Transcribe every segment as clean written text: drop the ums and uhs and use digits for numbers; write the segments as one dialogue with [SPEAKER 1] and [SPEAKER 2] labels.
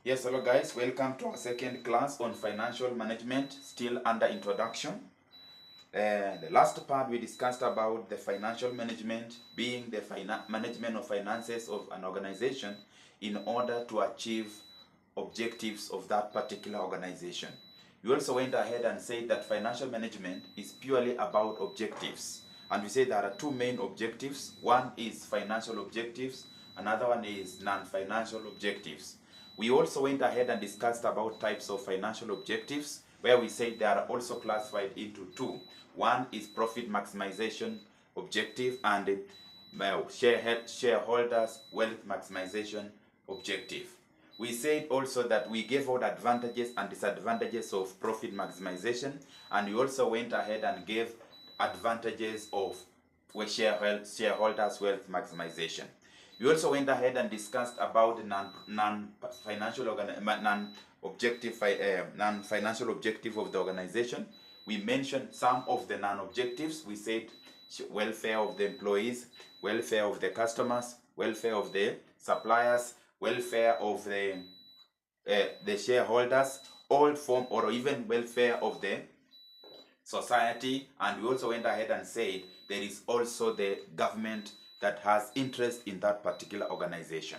[SPEAKER 1] Yes, hello guys, welcome to our second class on financial management, still under introduction. The last part we discussed about the financial management being the management of finances of an organization in order to achieve objectives of that particular organization. We also went ahead and said that financial management is purely about objectives. And we said there are two main objectives. One is financial objectives, another one is non-financial objectives. We also went ahead and discussed about types of financial objectives, where we said they are also classified into two. One is profit maximization objective and shareholders wealth maximization objective. We said also that we gave out advantages and disadvantages of profit maximization, and we also went ahead and gave advantages of shareholders wealth maximization. We also went ahead and discussed about the non-financial objective of the organization. We mentioned some of the non-objectives. We said welfare of the employees, welfare of the customers, welfare of the suppliers, welfare of the shareholders, all form, or even welfare of the society. And we also went ahead and said there is also the government that has interest in that particular organization.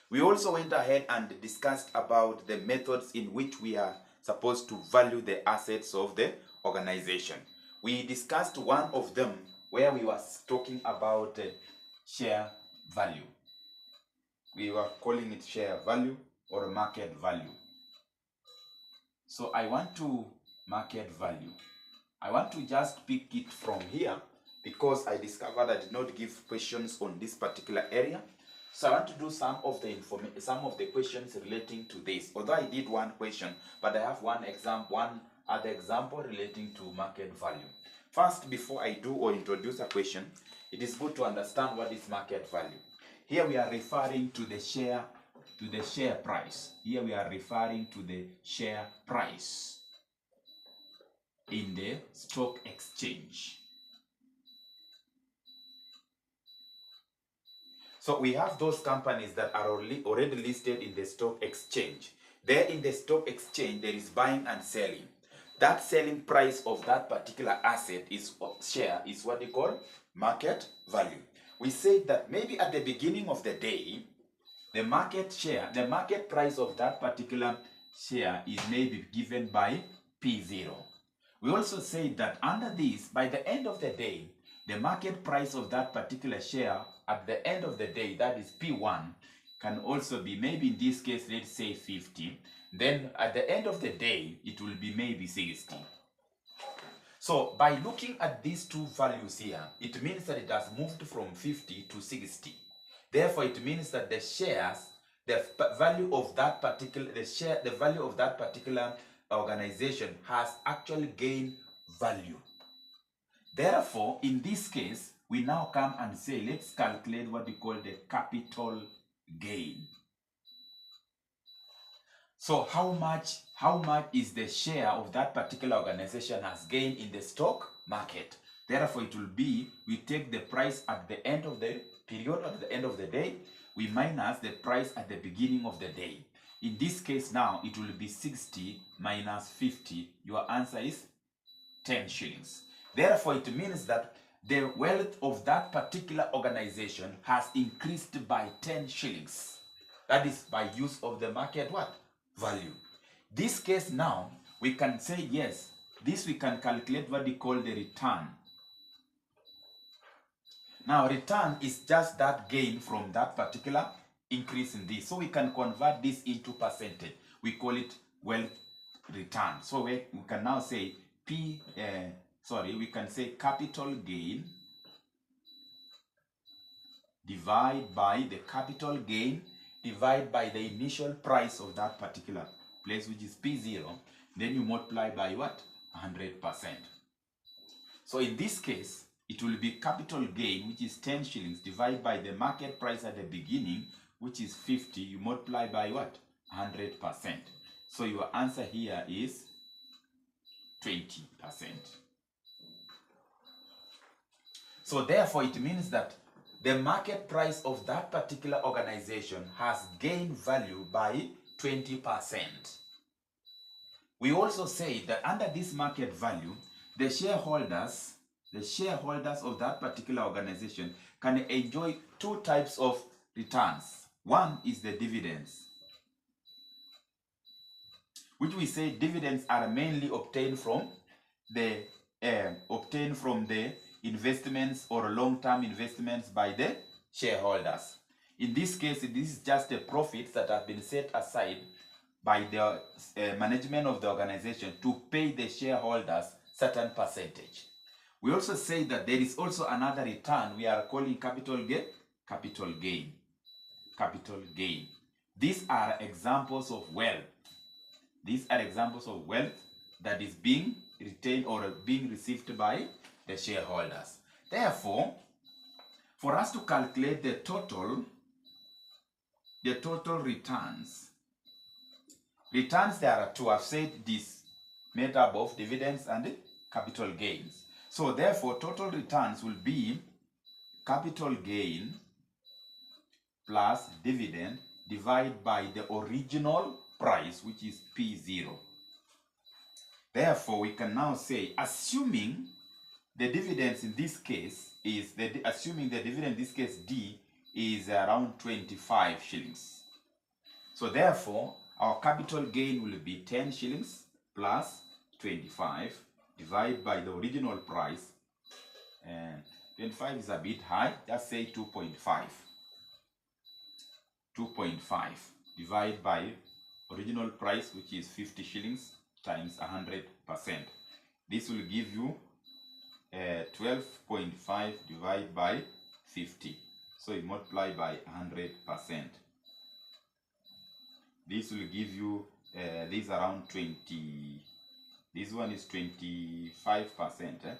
[SPEAKER 1] We also went ahead and discussed about the methods in which we are supposed to value the assets of the organization. We discussed one of them where we were talking about share value. We were calling it share value or market value. So I want to market value. I want to just pick it from here because I discovered I did not give questions on this particular area. So I want to do some of the questions relating to this. Although I did one question, but I have one other example relating to market value. First, before I do or introduce a question, it is good to understand what is market value. Here we are referring to the share price. Here we are referring to the share price in the stock exchange. So we have those companies that are already listed in the stock exchange. There in the stock exchange, there is buying and selling. That selling price of that particular asset share is what they call market value. We said that maybe at the beginning of the day, the market price of that particular share is maybe given by P0. We also said that under this, by the end of the day, the market price of that particular share at the end of the day, that is P1, can also be maybe in this case, let's say 50. Then at the end of the day, it will be maybe 60. So by looking at these two values here, it means that it has moved from 50 to 60. Therefore, it means that the shares, the value of that particular organization has actually gained value. Therefore, in this case, we now come and say, let's calculate what we call the capital gain. So how much is the share of that particular organization has gained in the stock market? Therefore, it will be, we take the price at the end of the period, at the end of the day, we minus the price at the beginning of the day. In this case now, it will be 60 minus 50. Your answer is 10 shillings. Therefore, it means that the wealth of that particular organization has increased by 10 shillings. That is by use of the market what? Value. This case now, we can say yes, this we can calculate what we call the return. Now, return is just that gain from that particular increase in this. So we can convert this into percentage. We call it wealth return. So we can now say we can say capital gain divide by the capital gain divide by the initial price of that particular place, which is P0. Then you multiply by what? 100%. So in this case, it will be capital gain, which is 10 shillings, divided by the market price at the beginning, which is 50. You multiply by what? 100%. So your answer here is 20%. So therefore, it means that the market price of that particular organization has gained value by 20%. We also say that under this market value, the shareholders of that particular organization can enjoy two types of returns. One is the dividends, which we say dividends are mainly obtained from the investments or long-term investments by the shareholders. In this case, this is just the profits that have been set aside by the management of the organization to pay the shareholders certain percentage. We also say that there is also another return we are calling capital gain. These are examples of wealth. These are examples of wealth that is being retained or being received by the shareholders. Therefore, for us to calculate the total returns there are two. I've said this, made up of dividends and capital gains. So therefore, total returns will be capital gain plus dividend divided by the original price, which is P0. Therefore, we can now say, assuming the dividends in this case is, assuming the dividend in this case D is around 25 shillings. So therefore, our capital gain will be 10 shillings plus 25 divided by the original price. And 25 is a bit high, just say 2.5. 2.5 divided by original price, which is 50 shillings times 100%. This will give you 12.5 divided by 50. So you multiply by 100%. This will give you this around 20. This one is 25%.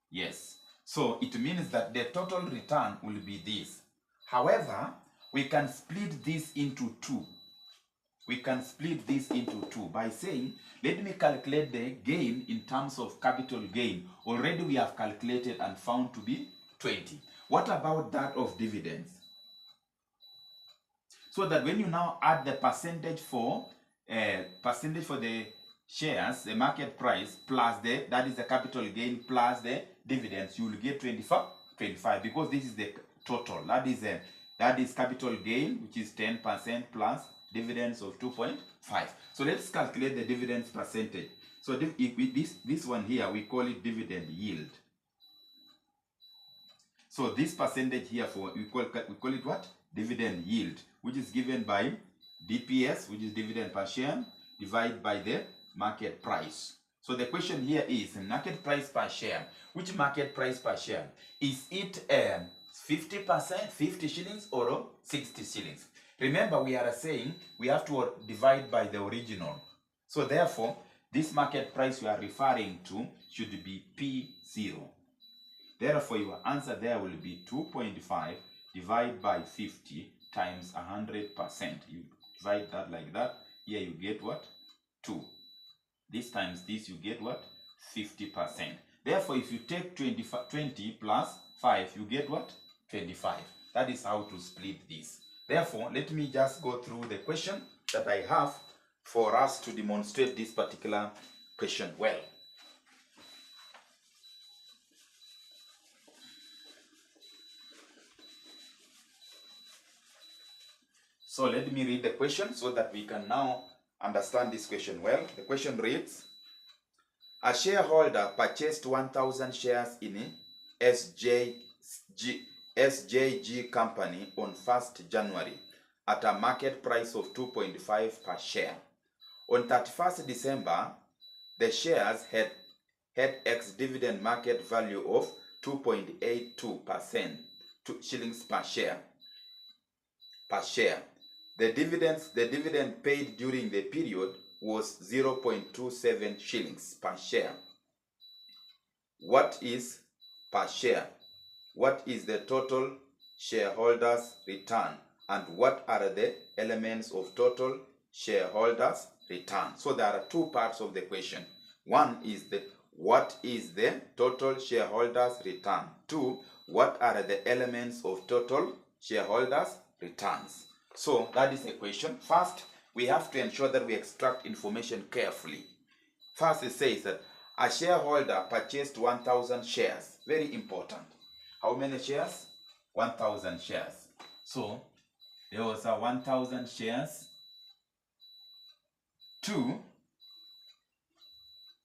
[SPEAKER 1] Yes. So it means that the total return will be this. However, we can split this into two. We can split this into two by saying, let me calculate the gain in terms of capital gain. Already we have calculated and found to be 20. What about that of dividends? So that when you now add the percentage for the shares, the market price, plus that is the capital gain plus the dividends, you will get 25, because this is the total. That is capital gain, which is 10% plus dividends of 2.5. So let's calculate the dividends percentage. So this one here, we call it dividend yield. So this percentage here, we call it what? Dividend yield, which is given by DPS, which is dividend per share, divided by the market price. So the question here is market price per share. Which market price per share? Is it 50%, 50 shillings or 60 shillings? Remember, we are saying we have to divide by the original. So therefore, this market price we are referring to should be P0. Therefore, your answer there will be 2.5 divided by 50 times 100%. You divide that like that. Here you get what? 2. This times this, you get what? 50%. Therefore, if you take 20 plus 5, you get what? 25. That is how to split this. Therefore, let me just go through the question that I have for us to demonstrate this particular question well. So let me read the question so that we can now understand this question well. The question reads, a shareholder purchased 1,000 shares in a SJG company on 1st January at a market price of 2.5 per share. On 31st December, the shares had ex-dividend market value of 2.82% shillings per share. The dividend paid during the period was 0.27 shillings per share. What is per share? What is the total shareholders' return? And what are the elements of total shareholders' return? So there are two parts of the question. One is what is the total shareholders' return? Two, what are the elements of total shareholders' returns? So that is the question. First, we have to ensure that we extract information carefully. First, it says that a shareholder purchased 1,000 shares. Very important. How many shares? 1,000 shares. So there was a 1,000 shares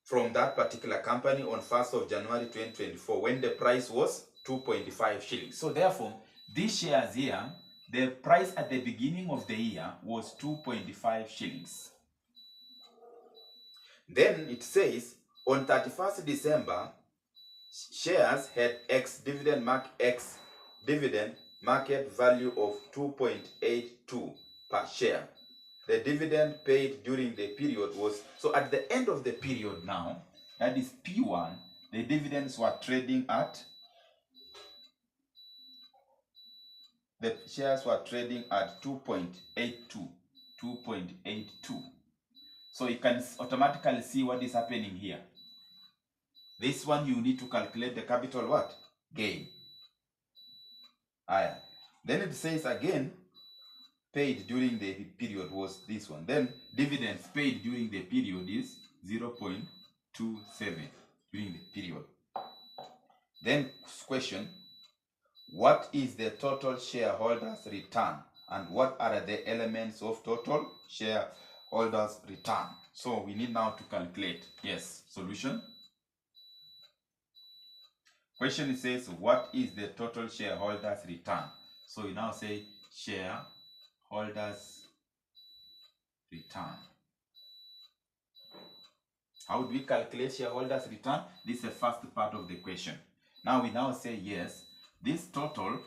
[SPEAKER 1] from that particular company on 1st of January 2024 when the price was 2.5 shillings. So therefore, these shares here, the price at the beginning of the year was 2.5 shillings. Then it says on 31st December, shares had X dividend market value of 2.82 per share. The dividend paid during the period was, so at the end of the period now, that is P1, the dividends were trading at, the shares were trading at 2.82. So you can automatically see what is happening here. This one you need to calculate the capital what? Gain. Then it says again, paid during the period was this one. Then dividends paid during the period is 0.27 during the period. Then question, what is the total shareholders return and what are the elements of total shareholders return? So we need now to calculate. Yes, solution. Question says, what is the total shareholders return? So we now say shareholders return. How do we calculate shareholders return? This is the first part of the question. Now we now say yes, this total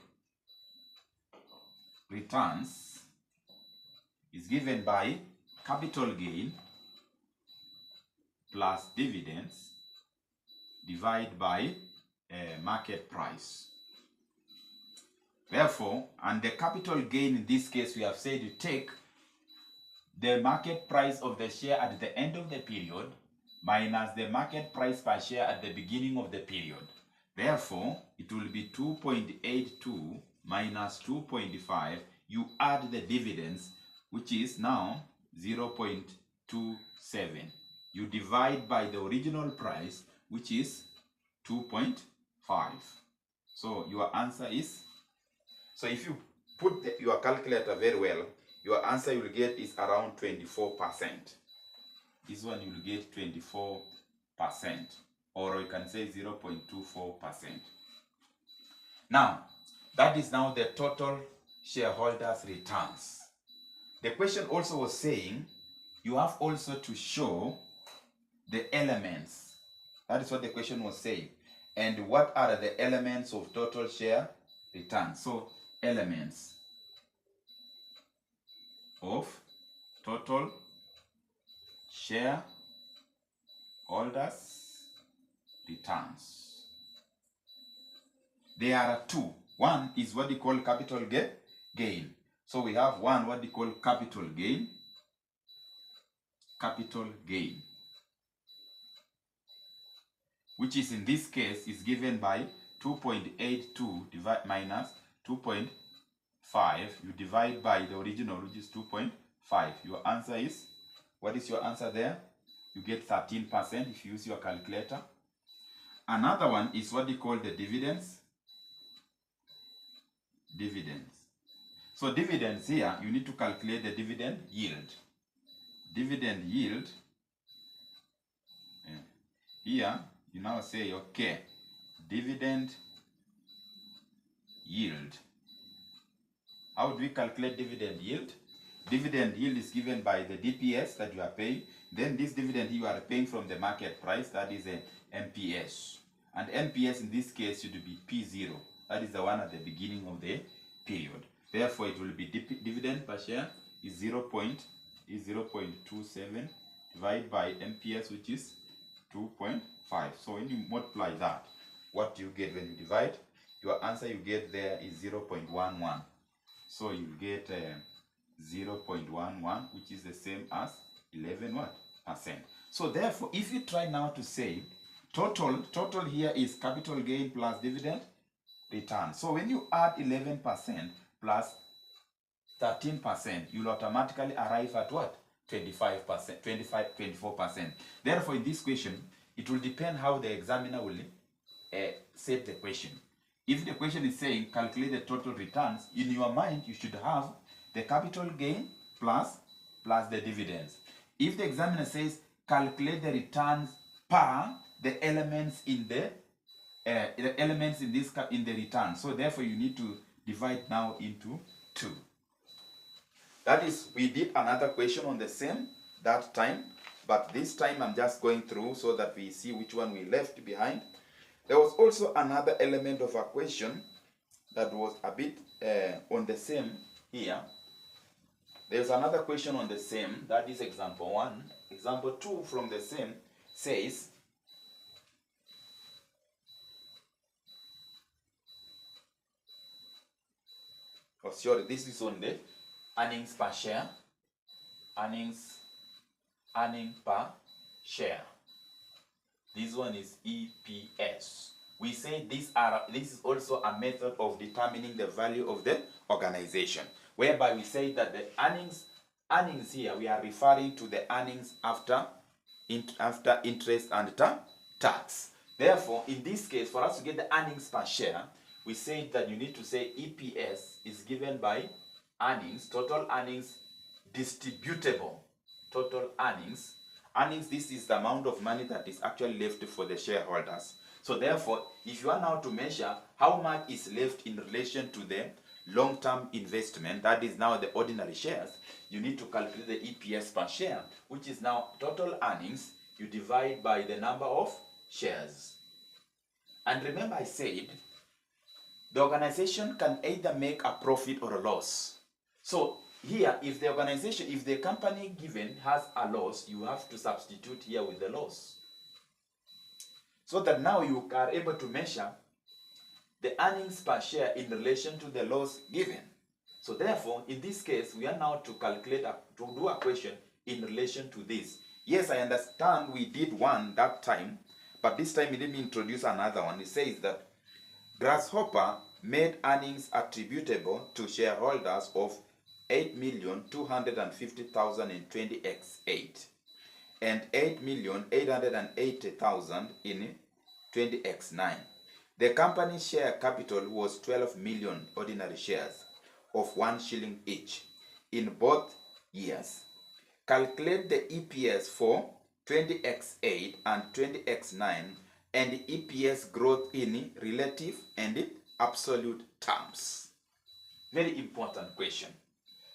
[SPEAKER 1] returns is given by capital gain plus dividends divided by market price. Therefore, and the capital gain in this case, we have said you take the market price of the share at the end of the period minus the market price per share at the beginning of the period. Therefore, it will be 2.82 minus 2.5. You add the dividends, which is now 0.27. You divide by the original price, which is 2.5. So your answer is, so if you put your calculator very well, your answer you will get is around 24%. This one you will get 24%, or you can say 0.24%. Now, that is now the total shareholders returns. The question also was saying, you have also to show the elements. That is what the question was saying. And what are the elements of total share return? So, elements of total shareholders returns. There are two. One is what they call capital gain. So we have one what they call capital gain, which is in this case is given by 2.82 minus 2.5. You divide by the original, which is 2.5. Your answer is, what is your answer there? You get 13% if you use your calculator. Another one is what they call the dividends. So dividends here, you need to calculate the dividend yield. Dividend yield, here you now say, okay, dividend yield. How do we calculate dividend yield? Dividend yield is given by the DPS that you are paying. Then this dividend you are paying from the market price, that is a MPS. And MPS in this case should be P0. That is the one at the beginning of the period. Therefore, it will be dividend per share is 0.27 divided by MPS, which is 2.5. So when you multiply that, what do you get when you divide? Your answer you get there is 0.11. So you get 0.11, which is the same as 11%. So therefore, if you try now to say total here is capital gain plus dividend return. So when you add 11% plus 13%, you'll automatically arrive at what? 25%, 24%. Therefore, in this question, it will depend how the examiner will set the question. If the question is saying calculate the total returns, in your mind, you should have the capital gain plus the dividends. If the examiner says calculate the returns per the elements in the return, so therefore you need to divide now into 2. That is, we did another question on the same that time, but this time I'm just going through so that we see which one we left behind. There was also another element of a question that was a bit on the same here. There's another question on the same, that is example 1. Example 2 from the same says, oh sorry, this is on the earnings per share, earnings per share. This one is EPS. We say this is also a method of determining the value of the organization, whereby we say that the earnings here, we are referring to the earnings after interest and tax. Therefore, in this case, for us to get the earnings per share, we say that you need to say EPS is given by earnings, total earnings distributable, total earnings. Earnings, this is the amount of money that is actually left for the shareholders. So therefore, if you are now to measure how much is left in relation to the long-term investment, that is now the ordinary shares, you need to calculate the EPS per share, which is now total earnings, you divide by the number of shares. And remember I said, the organization can either make a profit or a loss. So here, if the company given has a loss, you have to substitute here with the loss. So that now you are able to measure the earnings per share in relation to the loss given. So therefore, in this case, we are now to calculate, to do a question in relation to this. Yes, I understand we did one that time, but this time let me introduce another one. It says that Grasshopper made earnings attributable to shareholders of 8,250,000 in 20x8 and 8,880,000 in 20x9. The company's share capital was 12 million ordinary shares of 1 shilling each in both years. Calculate the EPS for 20x8 and 20x9 and the EPS growth in relative and absolute terms. Very important question.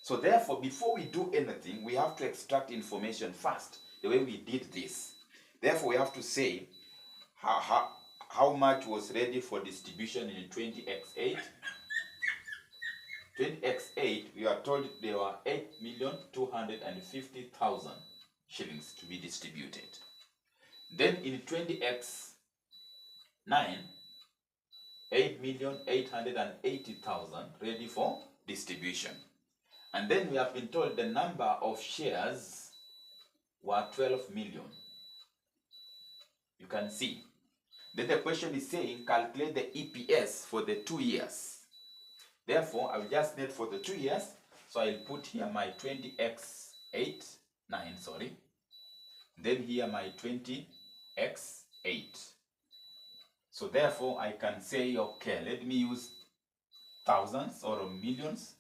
[SPEAKER 1] So therefore, before we do anything, we have to extract information first, the way we did this. Therefore, we have to say how much was ready for distribution in 20x8. 20x8, we are told there were 8,250,000 shillings to be distributed. Then in 20x9, 8,880,000 ready for distribution. And then we have been told the number of shares were 12 million. You can see. Then the question is saying calculate the EPS for the 2 years. Therefore, I will just net for the 2 years. So I'll put here my 20x8, 9, sorry. Then here my 20x8. So therefore, I can say, okay, let me use thousands or millions.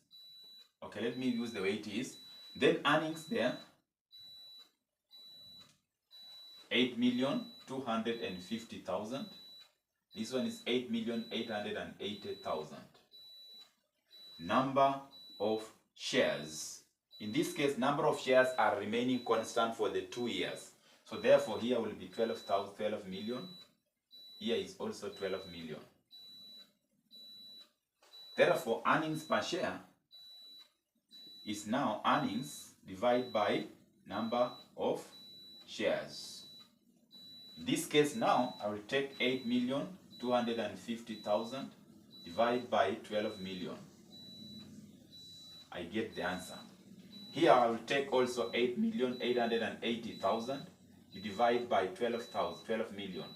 [SPEAKER 1] Okay, let me use the way it is. Then earnings there, 8,250,000. This one is 8,880,000. Number of shares. In this case, number of shares are remaining constant for the 2 years. So therefore, here will be 12 million. Here is also 12 million. Therefore, earnings per share is now earnings divided by number of shares. In this case now, I will take 8,250,000 divided by 12 million. I get the answer. Here I will take also 8,880,000. You divide by 12 million.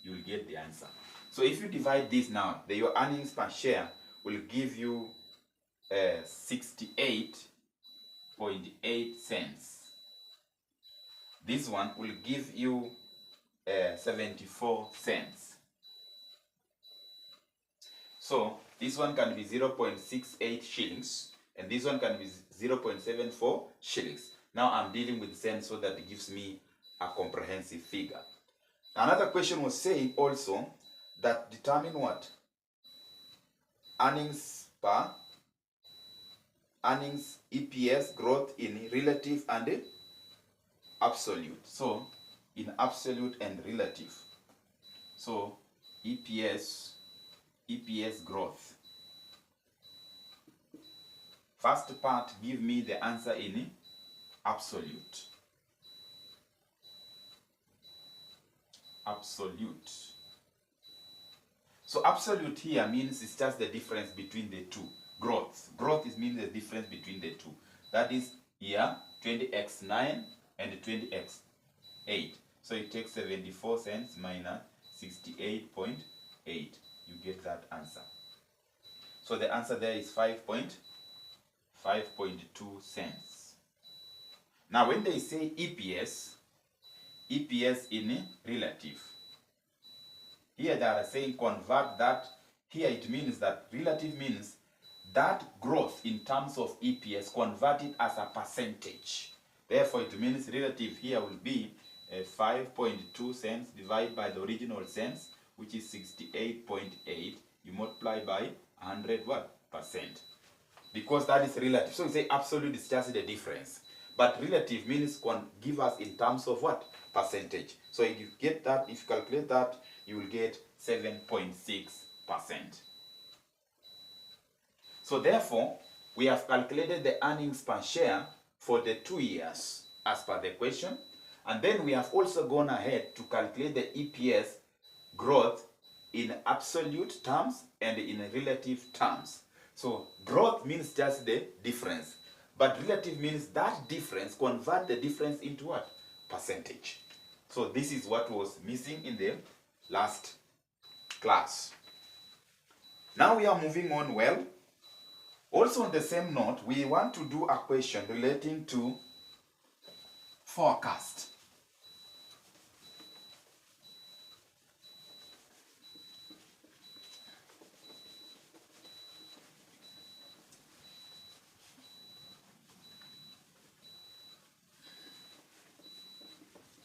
[SPEAKER 1] You will get the answer. So if you divide this now, your earnings per share will give you 68.8 cents. This one will give you 74 cents. So this one can be 0.68 shillings and this one can be 0.74 shillings. Now I'm dealing with cents so that it gives me a comprehensive figure. Another question was saying also that determine what? Earnings EPS growth in relative and absolute. So in absolute and relative. So EPS growth. First part, give me the answer in absolute. Absolute. So absolute here means it's just the difference between the two. Growth. Growth is means the difference between the two. That is here 20x9 and 20x8. So it takes 74 cents minus 68.8. You get that answer. So the answer there is 5.2 cents. Now when they say EPS in relative, here they are saying convert that. Here it means that relative means that growth in terms of EPS, convert it as a percentage. Therefore it means relative here will be 5.2 cents divided by the original cents, which is 68.8. You multiply by 100 what? Percent. Because that is relative. So we say absolute is just the difference. But relative means give us in terms of what? Percentage. So if you get that, if you calculate that, you will get 7.6%. So therefore, we have calculated the earnings per share for the 2 years as per the question. And then we have also gone ahead to calculate the EPS growth in absolute terms and in relative terms. So growth means just the difference. But relative means that difference, convert the difference into what? Percentage. So this is what was missing in the last class. Now we are moving on well. Also on the same note, we want to do a question relating to forecast.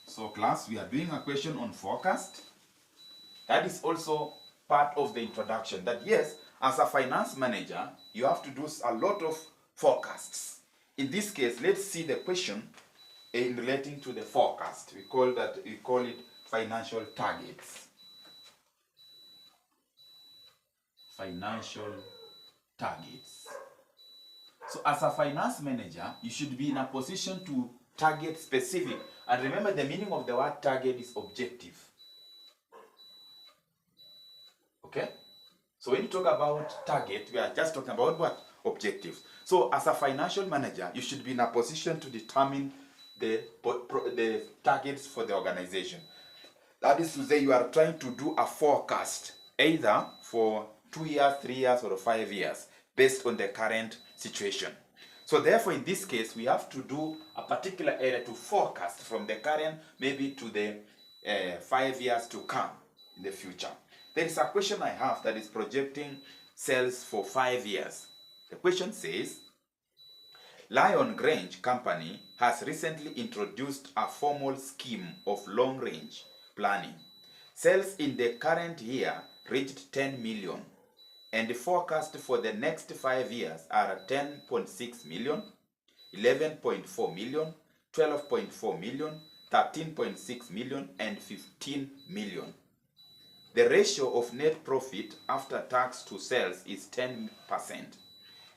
[SPEAKER 1] So class, we are doing a question on forecast. That is also part of the introduction, that yes, as a finance manager, you have to do a lot of forecasts. In this case, let's see the question in relating to the forecast. We call it financial targets. Financial targets. So as a finance manager, you should be in a position to target specific. And remember, the meaning of the word target is objective. Okay? So when you talk about target, we are just talking about what? Objectives. So as a financial manager, you should be in a position to determine the targets for the organization. That is to say, you are trying to do a forecast, either for 2 years, 3 years, or 5 years, based on the current situation. So therefore, in this case, we have to do a particular area to forecast from the current, maybe to the 5 years to come in the future. There is a question I have that is projecting sales for 5 years. The question says, Lion Grange Company has recently introduced a formal scheme of long-range planning. Sales in the current year reached 10 million, and the forecast for the next 5 years are 10.6 million, 11.4 million, 12.4 million, 13.6 million, and 15 million. The ratio of net profit after tax to sales is 10%,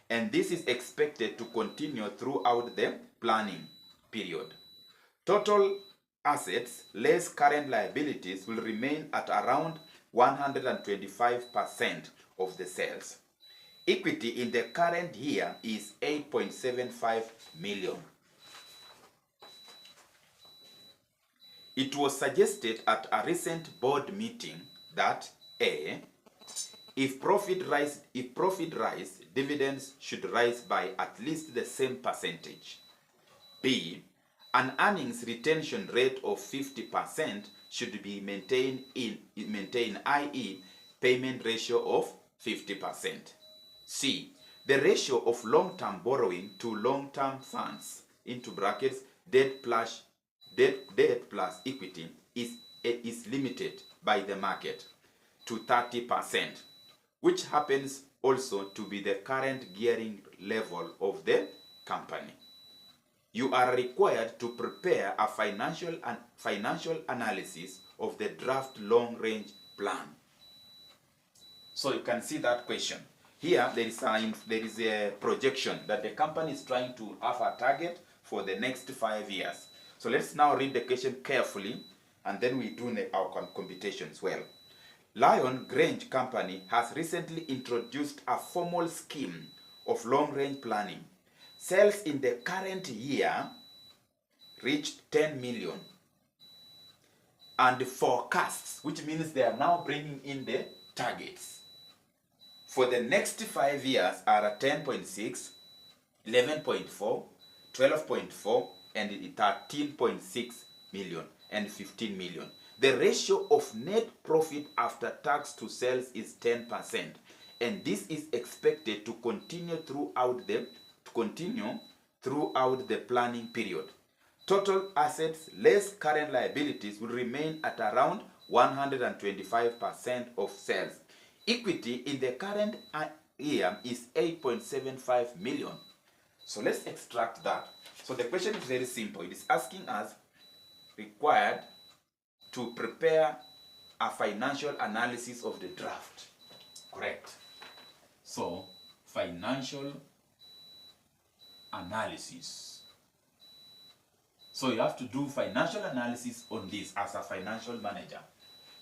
[SPEAKER 1] and this is expected to continue throughout the planning period. Total assets less current liabilities will remain at around 125% of the sales. Equity in the current year is 8.75 million. It was suggested at a recent board meeting that A, if profit rise dividends should rise by at least the same percentage. B, an earnings retention rate of 50% should be maintained, i.e., payment ratio of 50%. C, the ratio of long-term borrowing to long-term funds, into brackets, debt plus equity, is limited by the market to 30%, which happens also to be the current gearing level of the company. You are required to prepare a financial analysis of the draft long-range plan. So you can see that question. Here there is a projection that the company is trying to have a target for the next 5 years. So let's now read the question carefully, and then we do our computations well. Lion Grange Company has recently introduced a formal scheme of long-range planning. Sales in the current year reached 10 million. And the forecasts, which means they are now bringing in the targets, for the next 5 years are at 10.6, 11.4, 12.4, and 13.6 million and 15 million. The ratio of net profit after tax to sales is 10%, and this is expected to continue throughout the planning period. Total assets less current liabilities will remain at around 125% of sales. Equity in the current year is 8.75 million. So let's extract that. So the question is very simple. It is asking us, required to prepare a financial analysis of the draft. Correct. So, financial analysis. So you have to do financial analysis on this as a financial manager.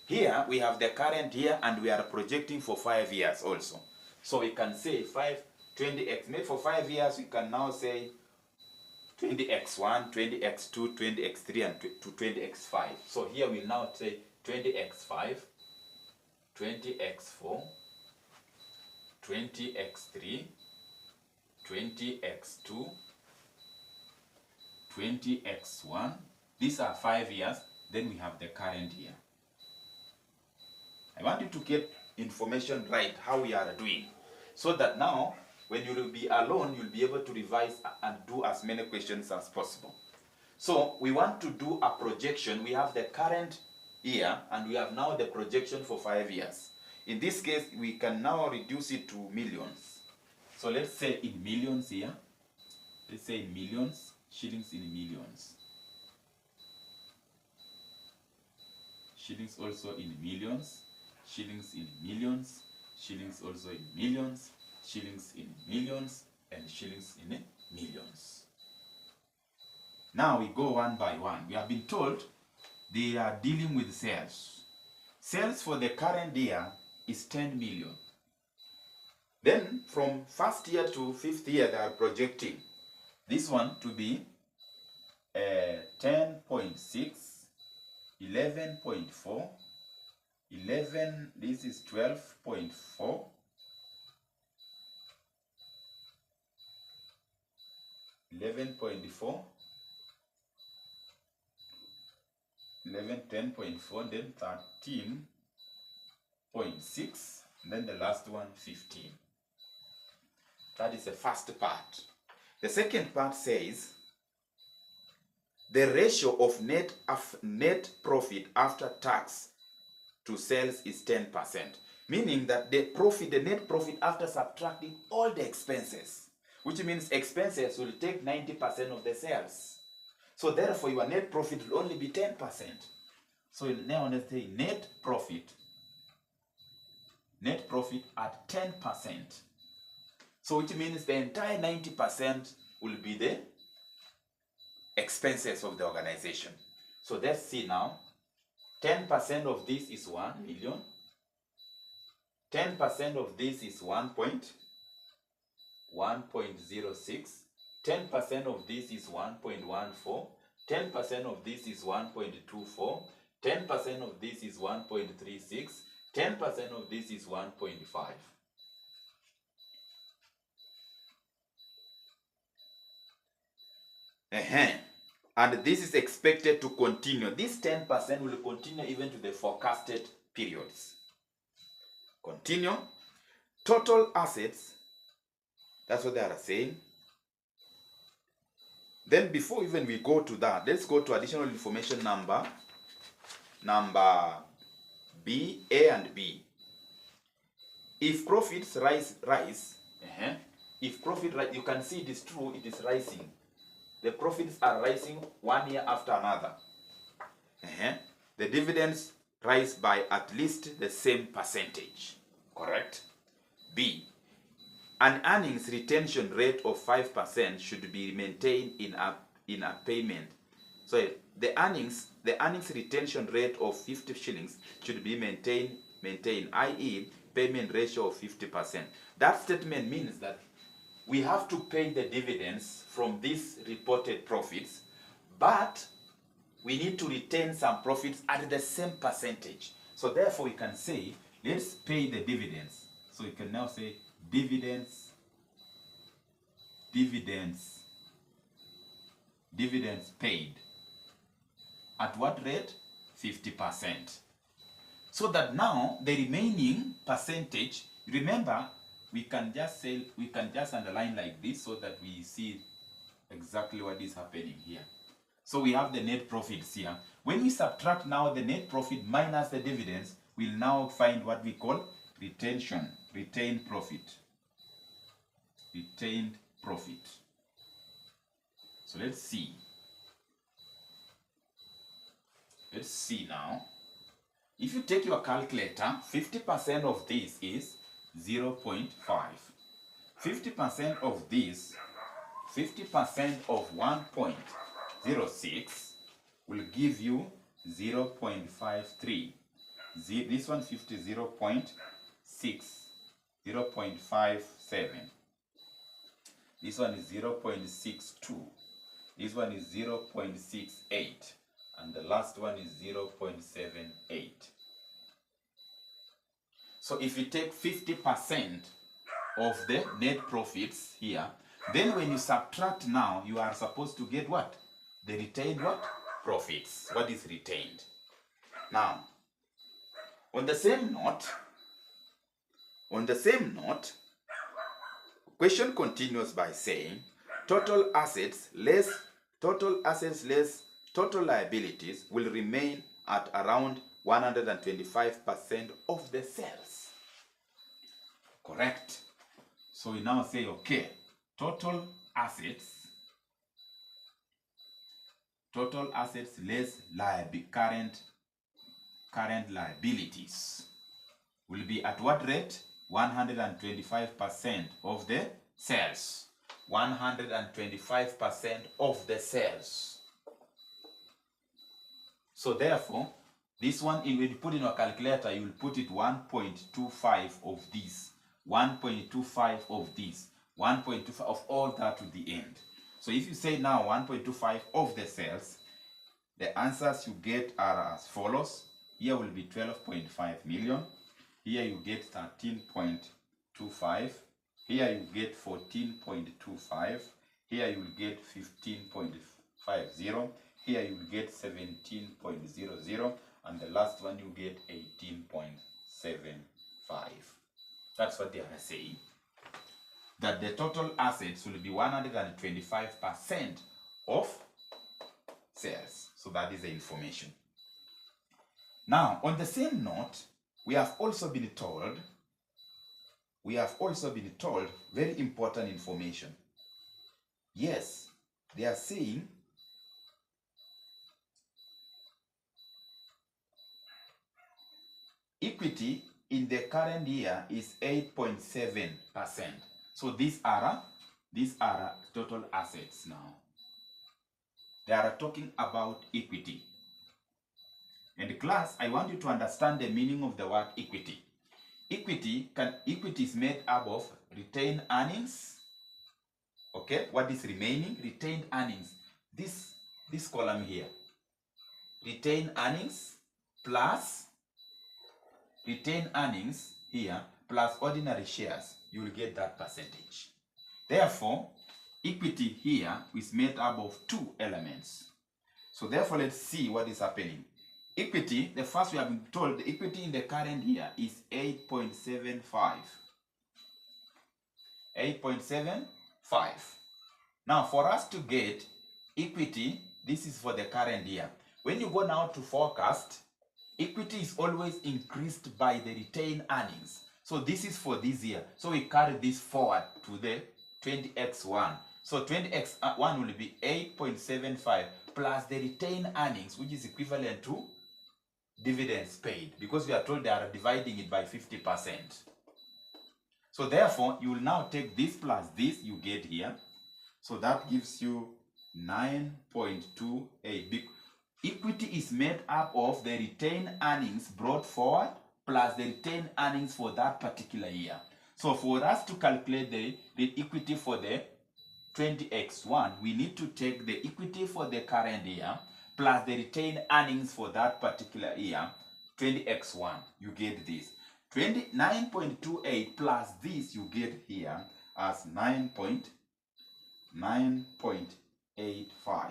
[SPEAKER 1] Here we have the current year and we are projecting for 5 years also. So we can say 20x. Maybe for 5 years we can now say 20x1, 20x2, 20x3, and to 20x5. So here we now say 20x5, 20x4, 20x3, 20x2, 20x1. These are 5 years. Then we have the current year. I want you to get information right, how we are doing, so that now when you will be alone, you'll be able to revise and do as many questions as possible. So we want to do a projection. We have the current year and we have now the projection for 5 years. In this case, we can now reduce it to millions. So let's say in millions here. Let's say in millions, shillings in millions. Shillings also in millions, shillings in millions, shillings also in millions, shillings in millions, and shillings in millions. Now we go one by one. We have been told they are dealing with sales. Sales for the current year is 10 million. Then from first year to fifth year they are projecting this one to be 10.6, 11.4, 11, this is 12.4, 11.4, 11, 10.4, then 13.6, and then the last one 15. That is the first part. The second part says the ratio of net profit after tax to sales is 10%, meaning that the net profit after subtracting all the expenses, which means expenses will take 90% of the sales. So therefore your net profit will only be 10%. So now let's say net profit at 10%. So which means the entire 90% will be the expenses of the organization. So let's see now. 10% of this is 1 million. 10% of this is 1.06. 10% of this is 1.14. 10% of this is 1.24. 10% of this is 1.36. 10% of this is 1.5. And this is expected to continue. This 10% will continue even to the forecasted periods. Continue. Total assets, that's what they are saying. Then before even we go to that, let's go to additional information number B, A and B. If profits rise, if profit rise, you can see it is true, it is rising. The profits are rising 1 year after another. The dividends rise by at least the same percentage. Correct? B. An earnings retention rate of 5% should be maintained in a payment. So the earnings retention rate of 50 shillings should be maintained, i.e. payment ratio of 50%. That statement means that we have to pay the dividends from these reported profits, but we need to retain some profits at the same percentage. So therefore we can say, let's pay the dividends. So you can now say dividends paid. At what rate? 50%. So that now the remaining percentage, remember, we can just underline like this so that we see exactly what is happening here. So we have the net profits here. When we subtract now the net profit minus the dividends, we'll now find what we call retained profit. Retained profit. So let's see. Let's see now. If you take your calculator, 50% of this is 0.5. 50% of this, 50% of 1.06 will give you 0.53. This one 50, 0.6, 0.57. This one is 0.62. This one is 0.68. And the last one is 0.78. So if you take 50% of the net profits here, then when you subtract now, you are supposed to get what? The retained what? Profits. What is retained? Now, on the same note, question continues by saying total assets less total liabilities will remain at around 125% of the sales. Correct. So we now say, okay, total assets less current liabilities will be at what rate? 125% of the sales. 125% of the sales. So therefore, this one, when you put in your calculator, you will put it 1.25 of this, 1.25 of this, 1.25 of all that to the end. So if you say now 1.25 of the sales, the answers you get are as follows. Here will be 12.5 million. Here you get 13.25. Here you get 14.25. Here you will get 15.50. Here you will get 17.00. And the last one you get 18.75. That's what they are saying. That the total assets will be 125% of sales. So that is the information. Now, on the same note, we have also been told very important information. Yes, they are saying equity in the current year is 8.7%. So these are total assets now. They are talking about equity. And class, I want you to understand the meaning of the word equity. Equity is made up of retained earnings. Okay, what is remaining? Retained earnings. This column here. Retained earnings plus retained earnings here plus ordinary shares. You will get that percentage. Therefore, equity here is made up of two elements. So therefore, let's see what is happening. Equity, the first we have been told, the equity in the current year is 8.75. 8.75. Now, for us to get equity, this is for the current year. When you go now to forecast, equity is always increased by the retained earnings. So this is for this year. So we carry this forward to the 20x1. So 20x1 will be 8.75 plus the retained earnings, which is equivalent to dividends paid, because we are told they are dividing it by 50%. So therefore, you will now take this plus this you get here. So that gives you 9.28. Equity is made up of the retained earnings brought forward plus the retained earnings for that particular year. So for us to calculate the equity for the 20x1, we need to take the equity for the current year plus the retained earnings for that particular year, 20x1. You get this. 29.28 plus this you get here as 9.85.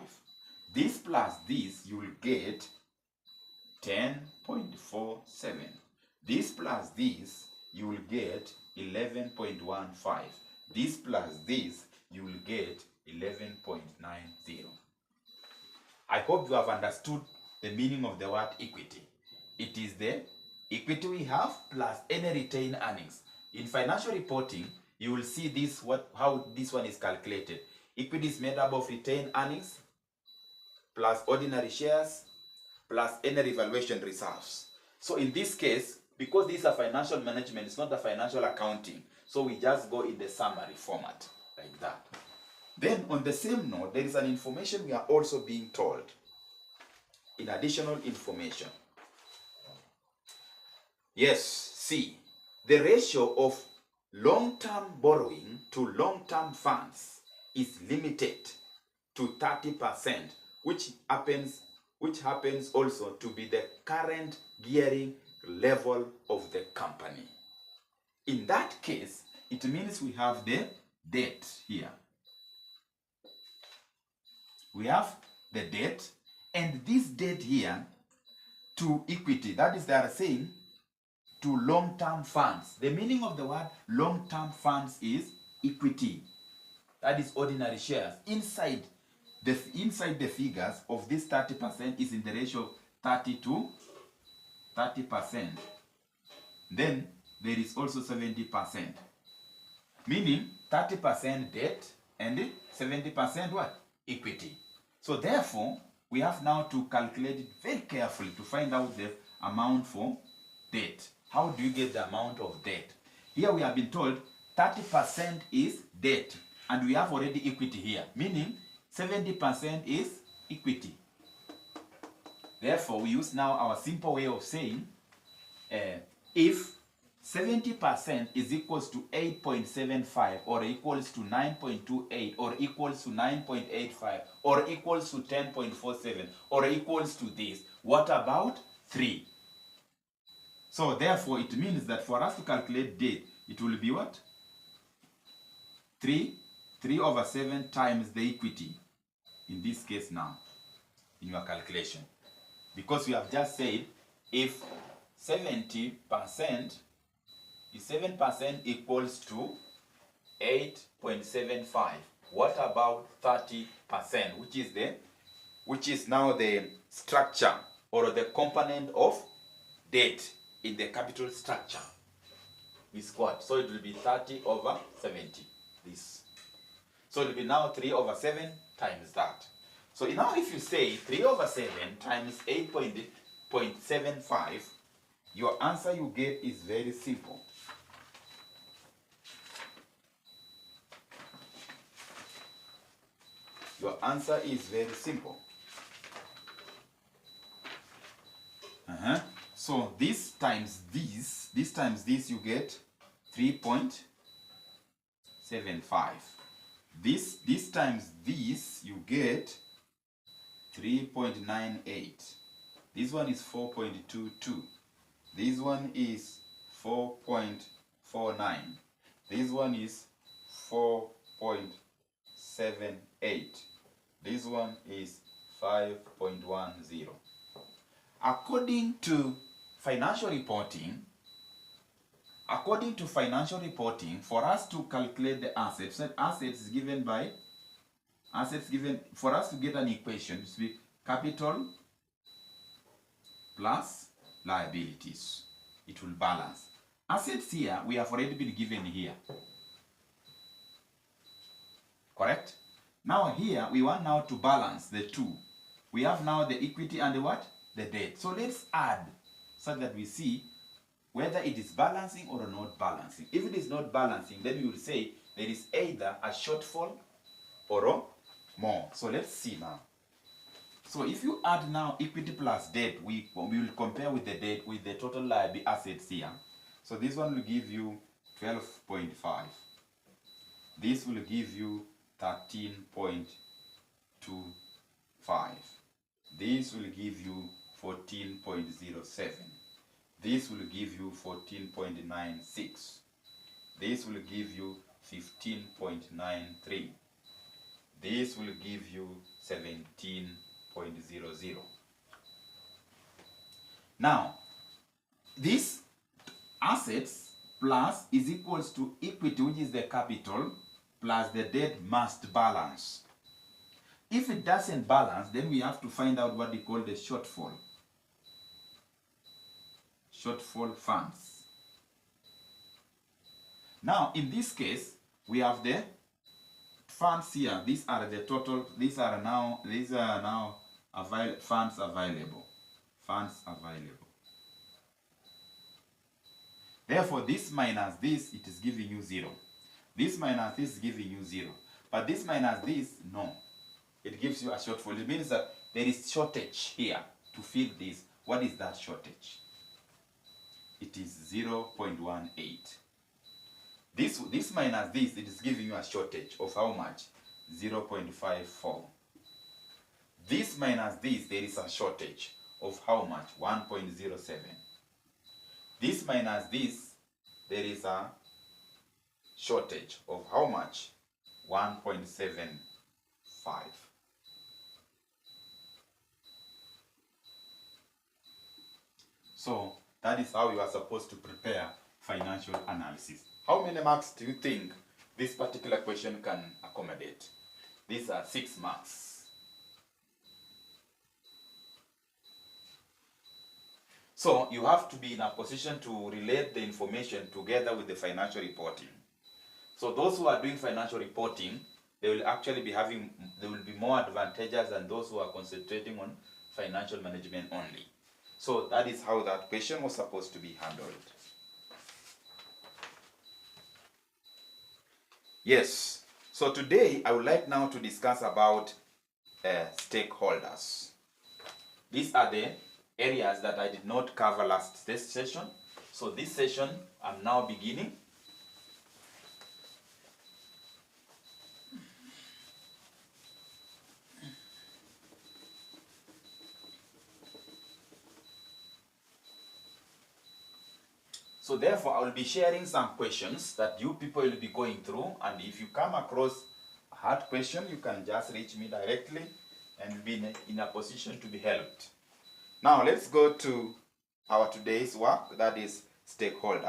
[SPEAKER 1] This plus this you will get 10.47. This plus this you will get 11.15. This plus this you will get 11.90. I hope you have understood the meaning of the word equity. It is the equity we have plus any retained earnings. In financial reporting, you will see this how this one is calculated. Equity is made up of retained earnings plus ordinary shares plus any revaluation reserves. So in this case, because these are financial management, it's not the financial accounting. So we just go in the summary format like that. Then on the same note, there is an information we are also being told in additional information. Yes, see, the ratio of long-term borrowing to long-term funds is limited to 30%, which happens also to be the current gearing level of the company. In that case, it means we have the debt here. We have the debt, and this debt here to equity, that is, they are saying to long-term funds. The meaning of the word long-term funds is equity. That is ordinary shares. Inside the figures of this 30% is in the ratio of 30 to 30%. Then there is also 70%. Meaning 30% debt and 70% what? Equity. So therefore, we have now to calculate it very carefully to find out the amount for debt. How do you get the amount of debt? Here we have been told 30% is debt, and we have already equity here, meaning 70% is equity. Therefore, we use now our simple way of saying if 70% is equals to 8.75 or equals to 9.28 or equals to 9.85 or equals to 10.47 or equals to this, what about 3? So therefore, it means that for us to calculate debt, it will be what? 3 over 7 times the equity. In this case now, in your calculation. Because we have just said, if 70% is 7% equals to 8.75. What about 30%, which is now the structure or the component of debt in the capital structure? We squat. So it will be 30 over 70. This. So it will be now 3 over 7 times that. So now if you say 3 over 7 times 8.75, your answer you get is very simple. Your answer is very simple. So this times this you get 3.75. This times this you get 3.98. This one is 4.22. This one is 4.49. This one is 4.7. 5.78. This one is 5.10. According to financial reporting, for us to calculate the assets, for us to get an equation, it's be capital plus liabilities. It will balance. Assets here, we have already been given here. Correct? Now here, we want now to balance the two. We have now the equity and the what? The debt. So let's add so that we see whether it is balancing or not balancing. If it is not balancing, then we will say there is either a shortfall or more. So let's see now. So if you add now equity plus debt, we will compare with the debt with the total liability assets here. So this one will give you 12.5. This will give you 13.25. This will give you 14.07. This will give you 14.96. This will give you 15.93. This will give you 17.00. Now, this assets plus is equals to equity, which is the capital, plus the debt must balance. If it doesn't balance, then we have to find out what we call the shortfall. Shortfall funds. Now, in this case, we have the funds here. These are the total. These are now funds available. Funds available. Therefore, this minus this, it is giving you 0. This minus this is giving you 0. But this minus this, no. It gives you a shortfall. It means that there is shortage here to fill this. What is that shortage? It is 0.18. This minus this, it is giving you a shortage of how much? 0.54. This minus this, there is a shortage of how much? 1.07. This minus this, there is a shortage of how much? 1.75. So that is how you are supposed to prepare financial analysis. How many marks do you think this particular question can accommodate? These are 6 marks. So you have to be in a position to relate the information together with the financial reporting. So those who are doing financial reporting, they will actually be more advantageous than those who are concentrating on financial management only. So that is how that question was supposed to be handled. Yes. So today I would like now to discuss about stakeholders. These are the areas that I did not cover last session. So this session I'm now beginning. So therefore, I will be sharing some questions that you people will be going through, and if you come across a hard question, you can just reach me directly and be in a position to be helped. Now let's go to our today's work, that is stakeholder.